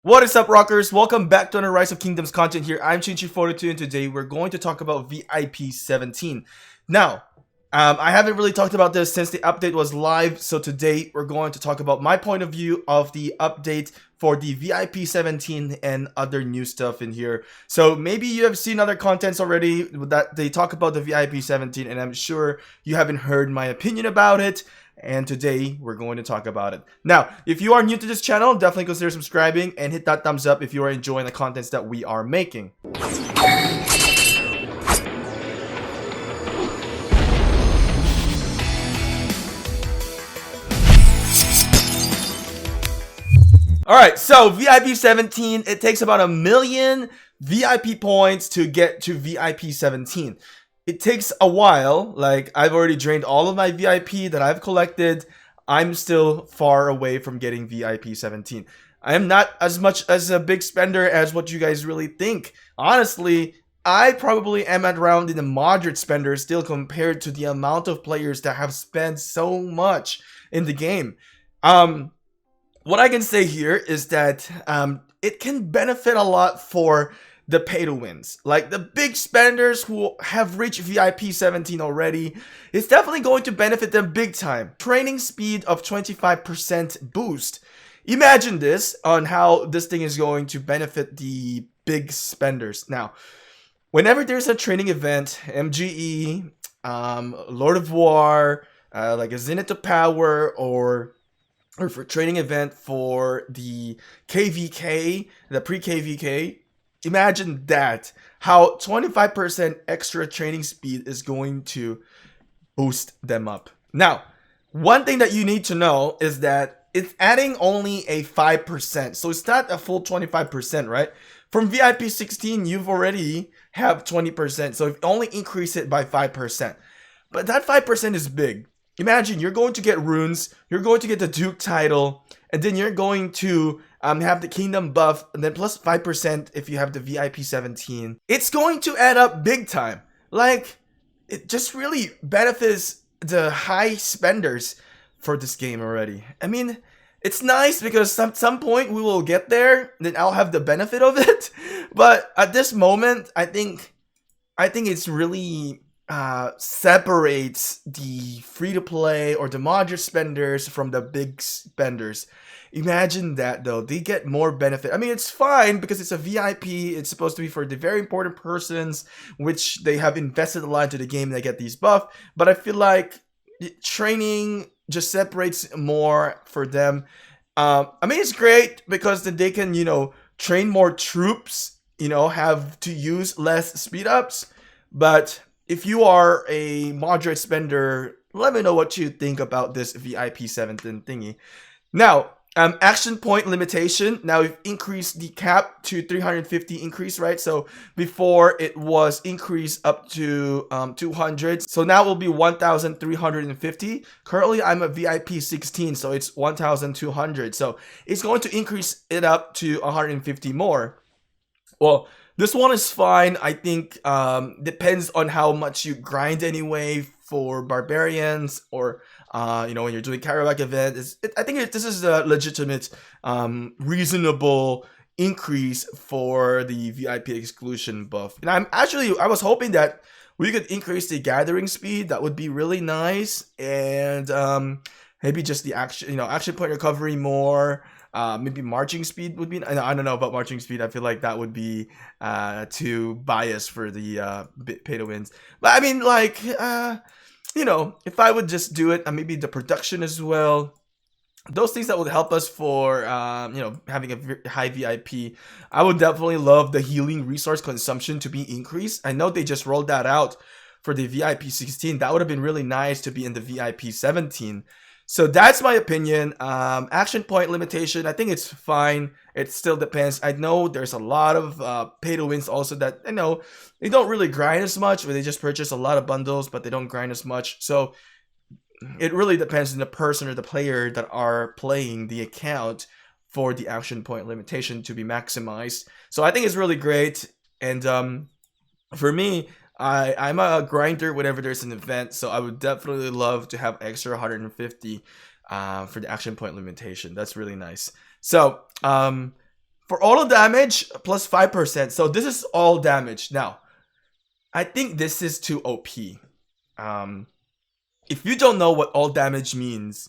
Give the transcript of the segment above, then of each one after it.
What is up, rockers? Welcome back to another Rise of Kingdoms content here. I'm Chinchi42, and today we're going to talk about VIP 17. Now, I haven't really talked about this since the update was live, so today we're going to talk about my point of view of the update for the VIP 17 and other new stuff in here. So maybe you have seen other contents already that they talk about the VIP 17, and I'm sure you haven't heard my opinion about it. And today we're going to talk about it. Now, if you are new to this channel, definitely consider subscribing and hit that thumbs up if you are enjoying the contents that we are making. Alright, so VIP 17, it takes about 1 million VIP points to get to VIP 17. It takes a while. Like, I've already drained all of my VIP that I've collected. I'm still far away from getting VIP 17. I am not as much as a big spender as what you guys really think. Honestly, I probably am at around in a moderate spender still compared to the amount of players that have spent so much in the game. What I can say here is that it can benefit a lot for the pay to wins, like the big spenders who have reached VIP 17 already. It's definitely going to benefit them big time. Training speed of 25% boost. Imagine this on how this thing is going to benefit the big spenders. Now, whenever there's a training event, MGE, Lord of War, like a Zenith to Power, or for training event for the KVK, the pre-KVK, imagine that, how 25% extra training speed is going to boost them up. Now, one thing that you need to know is that it's adding only a 5%. So it's not a full 25%, right? From VIP 16, you've already have 20%. So if only increase it by 5%. But that 5% is big. Imagine you're going to get runes, you're going to get the Duke title, and then you're going to have the Kingdom buff, and then plus 5% if you have the VIP 17. It's going to add up big time. Like, it just really benefits the high spenders for this game already. I mean, it's nice because some point we will get there, then I'll have the benefit of it. But at this moment, I think it's really separates the free-to-play or the moderate spenders from the big spenders. Imagine that though, they get more benefit. I mean, it's fine because it's a VIP, it's supposed to be for the very important persons which they have invested a lot into the game and they get these buff, but I feel like training just separates more for them. I mean, it's great because then they can, train more troops, have to use less speed ups, but if you are a moderate spender, let me know what you think about this VIP 17 thingy. Now, action point limitation. Now we've increased the cap to 350 increase, right? So before it was increased up to 200. So now it will be 1,350. Currently, I'm a VIP 16, so it's 1,200. So it's going to increase it up to 150 more. Well, this one is fine. I think depends on how much you grind anyway for barbarians, or when you're doing Karawak event. I think this is a legitimate, reasonable increase for the VIP exclusion buff. And I was hoping that we could increase the gathering speed. That would be really nice, and maybe just the action point recovery more. Maybe marching speed would be. I don't know about marching speed. I feel like that would be too biased for the pay to wins. But I mean, like, if I would just do it, maybe the production as well. Those things that would help us for having a high VIP. I would definitely love the healing resource consumption to be increased. I know they just rolled that out for the VIP 16. That would have been really nice to be in the VIP 17. So that's my opinion. Action point limitation, I think it's fine. It still depends. I know there's a lot of pay to wins also that they don't really grind as much, or they just purchase a lot of bundles but they don't grind as much. So it really depends on the person or the player that are playing the account for the action point limitation to be maximized. So I think it's really great. And for me, I'm a grinder whenever there's an event, so I would definitely love to have extra 150 for the action point limitation. That's really nice. So For auto damage, plus 5%. So this is all damage. Now, I think this is too OP. If you don't know what all damage means,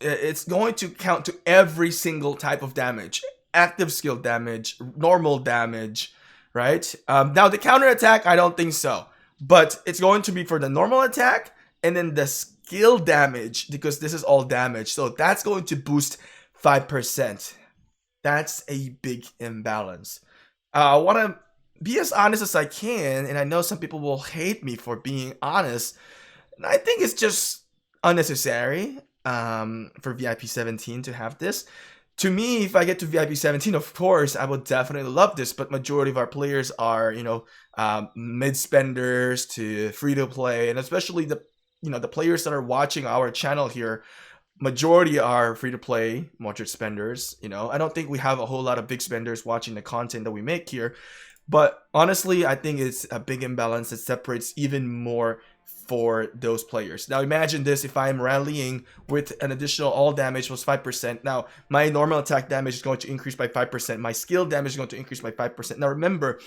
it's going to count to every single type of damage. Active skill damage, normal damage, right? Now the counter attack, I don't think so. But it's going to be for the normal attack and then the skill damage, because this is all damage. So that's going to boost 5%. That's a big imbalance. I want to be as honest as I can, and I know some people will hate me for being honest. And I think it's just unnecessary for VIP 17 to have this. To me, if I get to VIP 17, of course, I would definitely love this. But majority of our players are, mid spenders to free to play, and especially the players that are watching our channel here. Majority are free to play, moderate spenders. I don't think we have a whole lot of big spenders watching the content that we make here. But honestly, I think it's a big imbalance that separates even more for those players. Now imagine this: if I'm rallying with an additional all damage plus 5%. Now my normal attack damage is going to increase by 5%. My skill damage is going to increase by 5%. Now remember,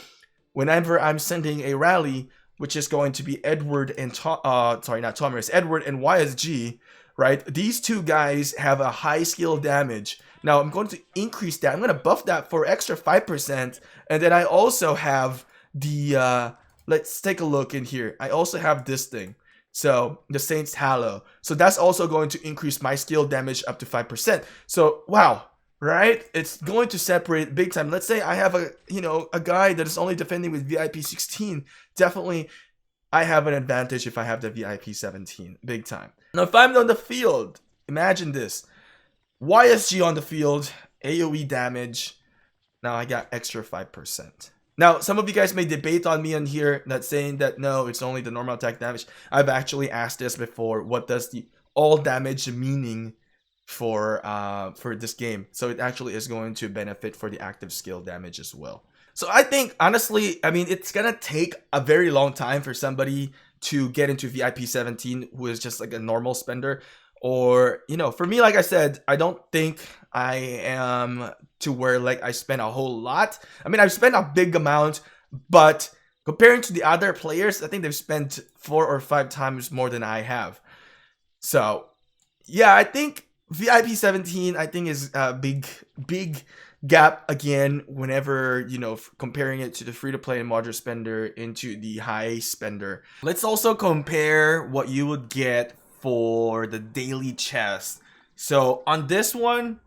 whenever I'm sending a rally, which is going to be Edward and Edward and YSG, right? These two guys have a high skill damage. Now I'm going to increase that. I'm going to buff that for extra 5%. And then I also have the, let's take a look in here. I also have this thing. So the Saints Hallow. So that's also going to increase my skill damage up to 5%. So wow, right? It's going to separate big time. Let's say I have a guy that is only defending with VIP 16. Definitely I have an advantage if I have the VIP 17. Big time. Now if I'm on the field, imagine this. YSG on the field, AoE damage. Now I got extra 5%. Now, some of you guys may debate on me on here, that saying that no, it's only the normal attack damage. I've actually asked this before. What does the all damage meaning for this game? So it actually is going to benefit for the active skill damage as well. So I think, honestly, I mean, it's gonna take a very long time for somebody to get into VIP 17 who is just like a normal spender. Or, for me, like I said, I don't think I am to where like I spend a whole lot. I mean, I've spent a big amount, but comparing to the other players, I think they've spent 4 or 5 times more than I have. So yeah, I think VIP 17, I think, is a big gap again whenever, comparing it to the free-to-play and moderate spender into the high spender. Let's also compare what you would get for the daily chest. So on this one,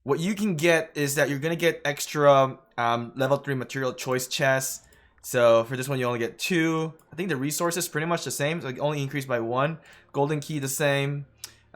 what you can get is that you're gonna get extra level 3 material choice chests. So for this one, you only get 2. I think the resources pretty much the same, so it only increased by 1. Golden key the same.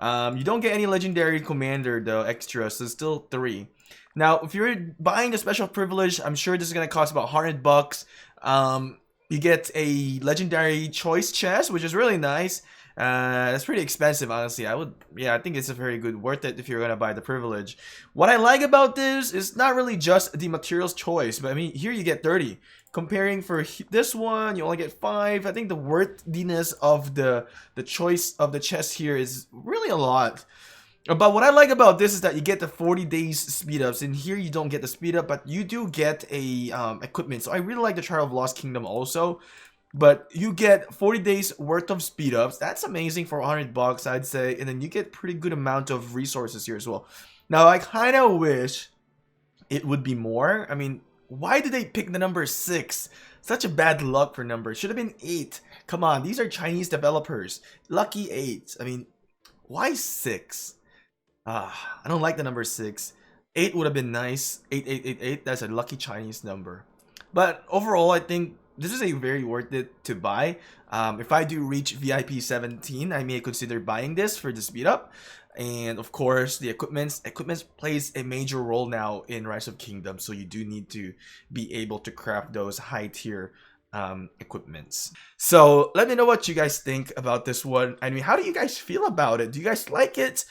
You don't get any legendary commander though extra, so it's still 3. Now if you're buying the special privilege, I'm sure this is gonna cost about $100. You get a legendary choice chest, which is really nice. That's pretty expensive, honestly. I think it's a very good, worth it if you're gonna buy the privilege. What I like about this is not really just the materials choice, but I mean, here you get 30. Comparing for this one, you only get 5. I think the worthiness of the choice of the chest here is really a lot. But what I like about this is that you get the 40 days speed ups, and here you don't get the speed up, but you do get a equipment. So I really like the Trial of Lost Kingdom also. But you get 40 days worth of speed ups. That's amazing for $100, I'd say. And then you get pretty good amount of resources here as well. Now, I kind of wish it would be more. I mean, why did they pick the number 6? Such a bad luck for numbers. Should have been 8. Come on, these are Chinese developers. Lucky 8. I mean, why 6? I don't like the number 6. 8 would have been nice. 8888. That's a lucky Chinese number. But overall, I think this is a very worth it to buy. If I do reach VIP 17, I may consider buying this for the speed up. And of course, the equipment plays a major role now in Rise of Kingdoms. So you do need to be able to craft those high tier equipments. So let me know what you guys think about this one. I mean, how do you guys feel about it? Do you guys like it?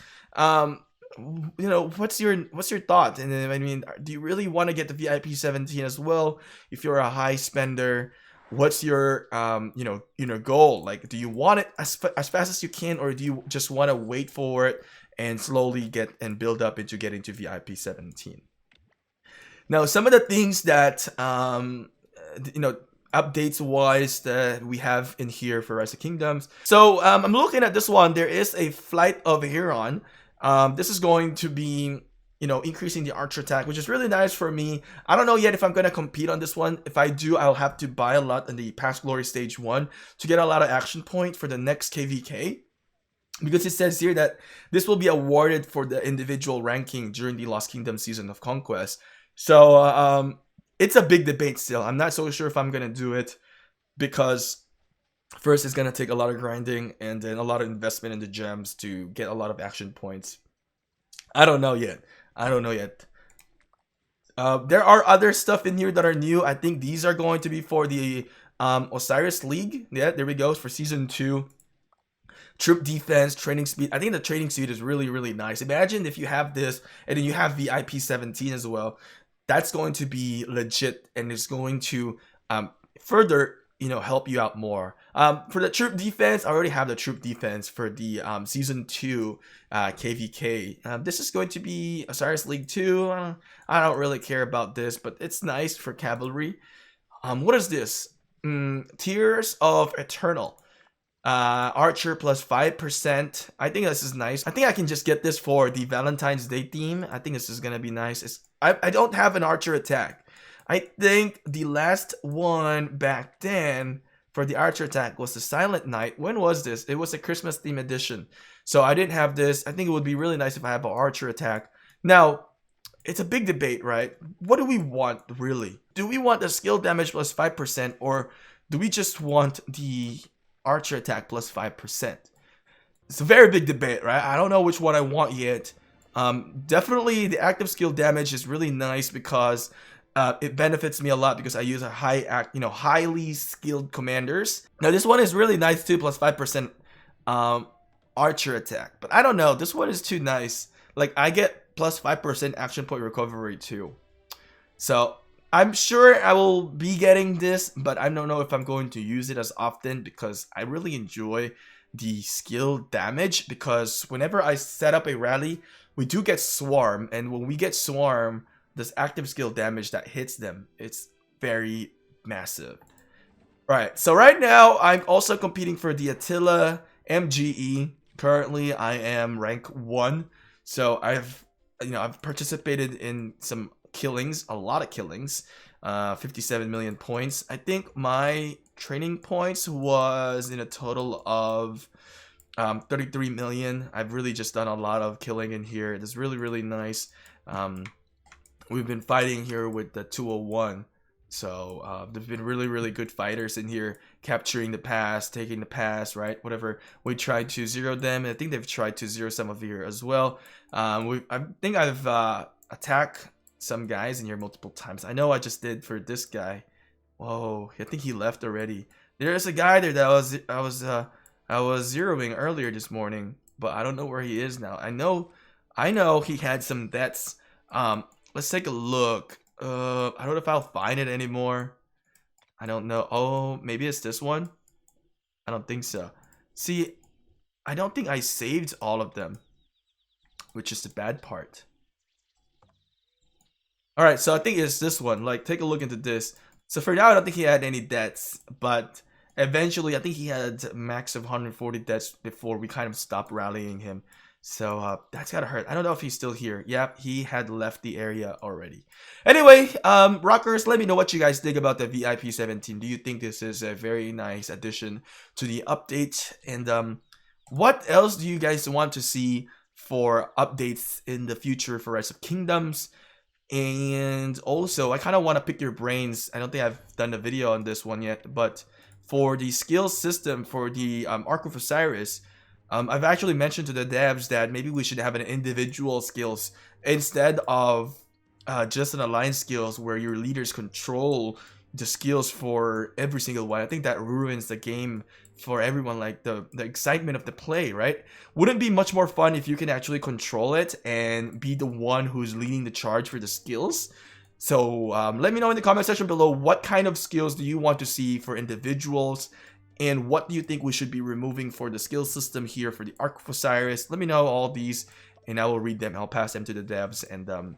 What's your thought? And then, I mean, do you really want to get the VIP 17 as well? If you're a high spender, what's your goal? Like, do you want it as fast as you can, or do you just want to wait for it and slowly get and build up into getting to VIP 17? Now, some of the things that you know, updates wise that we have in here for Rise of Kingdoms. So I'm looking at this one. There is a Flight of Huron. This is going to be, you know, increasing the archer attack, which is really nice for me. I don't know yet if I'm gonna compete on this one. If I do, I'll have to buy a lot in the Past Glory Stage 1 to get a lot of action point for the next KVK. Because it says here that this will be awarded for the individual ranking during the Lost Kingdom Season of Conquest. So it's a big debate still. I'm not so sure if I'm gonna do it, because first it's gonna take a lot of grinding and then a lot of investment in the gems to get a lot of action points. I don't know yet. There are other stuff in here that are new. I think these are going to be for the Osiris League. Yeah, there we go, for Season 2. Troop defense, training speed. I think the training speed is really, really nice. Imagine if you have this and then you have VIP 17 as well. That's going to be legit, and it's going to further, you know, help you out more. For the troop defense, I already have the troop defense for the Season 2 KVK. This is going to be Osiris League 2. I don't really care about this, but it's nice for cavalry. What is this? Tears of Eternal. Archer plus 5%. I think this is nice. I think I can just get this for the Valentine's Day theme. I think this is gonna be nice. I don't have an archer attack. I think the last one back then for the archer attack was the Silent Night. When was this? It was a Christmas theme edition. So I didn't have this. I think it would be really nice if I have an archer attack. Now, it's a big debate, right? What do we want, really? Do we want the skill damage plus 5%, or do we just want the archer attack plus 5%? It's a very big debate, right? I don't know which one I want yet. Definitely the active skill damage is really nice because it benefits me a lot because I use a highly skilled commanders. Now this one is really nice too, plus 5% archer attack. But I don't know, this one is too nice. Like, I get plus 5% action point recovery too. So I'm sure I will be getting this, but I don't know if I'm going to use it as often because I really enjoy the skill damage. Because whenever I set up a rally, we do get swarm, and when we get swarm, this active skill damage that hits them, it's very massive. Right, so right now I'm also competing for the Attila MGE. Currently I am rank 1, so I've participated in some killings, a lot of killings, 57 million points. I think my training points was in a total of 33 million. I've really just done a lot of killing in here. It is really, really nice. We've been fighting here with the 201, so there's been really, really good fighters in here, capturing the pass, taking the pass, right? Whatever. We tried to zero them, and I think they've tried to zero some of here as well. I think I've attacked some guys in here multiple times. I know I just did for this guy. Whoa, I think he left already. There's a guy there that I was zeroing earlier this morning, but I don't know where he is now. I know he had some deaths. Let's take a look. I don't know if I'll find it anymore. I don't know. Oh, maybe it's this one. I don't think so. See, I don't think I saved all of them, which is the bad part. Alright, so I think it's this one. Like, take a look into this. So for now, I don't think he had any deaths, but eventually I think he had a max of 140 deaths before we kind of stopped rallying him. So that's gotta hurt. I don't know if he's still here. Yep, he had left the area already. Anyway, rockers, let me know what you guys think about the VIP 17. Do you think this is a very nice addition to the update? And what else do you guys want to see for updates in the future for Rise of Kingdoms? And also, I kind of want to pick your brains. I don't think I've done a video on this one yet, but for the skill system for the Ark of Osiris, I've actually mentioned to the devs that maybe we should have an individual skills instead of just an alliance skills where your leaders control the skills for every single one. I think that ruins the game for everyone, like the excitement of the play, right? Wouldn't it be much more fun if you can actually control it and be the one who's leading the charge for the skills? So let me know in the comment section below, what kind of skills do you want to see for individuals, and what do you think we should be removing for the skill system here for the Ark of Osiris? Let me know all these and I will read them. I'll pass them to the devs and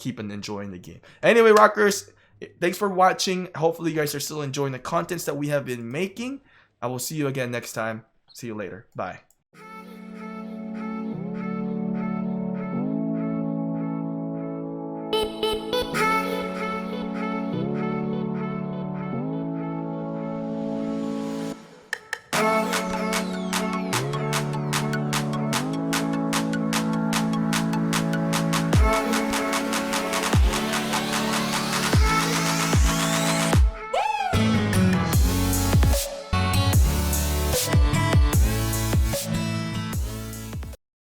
keep on enjoying the game. Anyway, rockers, thanks for watching. Hopefully you guys are still enjoying the contents that we have been making. I will see you again next time. See you later. Bye.